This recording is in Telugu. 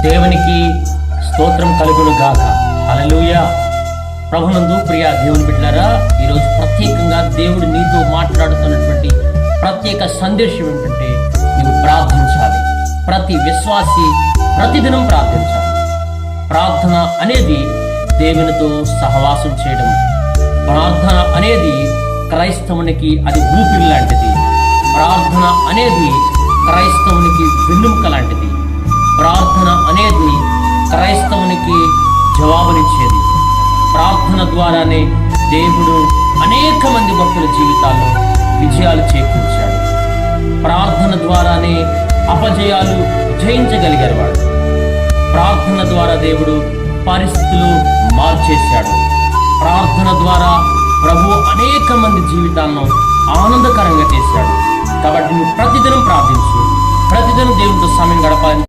దేవునికి స్తోత్రం కలుగును గాక. హల్లెలూయా. ప్రభునందు ప్రియ దేవుని బిడ్డలారా, ఈరోజు ప్రత్యేకంగా దేవుడు నీతో మాట్లాడుతున్నటువంటి ప్రత్యేక సందేశం ఏమిటంటే, నీవు ప్రార్థించాలి. ప్రతి విశ్వాసి ప్రతిదినం ప్రార్థించాలి. ప్రార్థన అనేది దేవునితో సహవాసం చేయడం. ప్రార్థన అనేది క్రైస్తవునికి అది ఊపిరి లాంటిది. ప్రార్థన అనేది క్రైస్తవునికి వెన్నెముక లాంటిది. ప్రార్థన అనేది క్రైస్తవునికి జవాబునిచ్చేది. ప్రార్థన ద్వారానే దేవుడు అనేక మంది భక్తుల జీవితాల్లో విజయాలు చేకూర్చాడు. ప్రార్థన ద్వారానే అపజయాలు జయించగలిగారు వాడు. ప్రార్థన ద్వారా దేవుడు పరిస్థితులు మార్చేశాడు. ప్రార్థన ద్వారా ప్రభు అనేక మంది జీవితాలను ఆనందకరంగా చేశాడు. కాబట్టి నువ్వు ప్రతిదినం ప్రార్థించు. ప్రతిదినం దేవునితో సమయం గడపాలని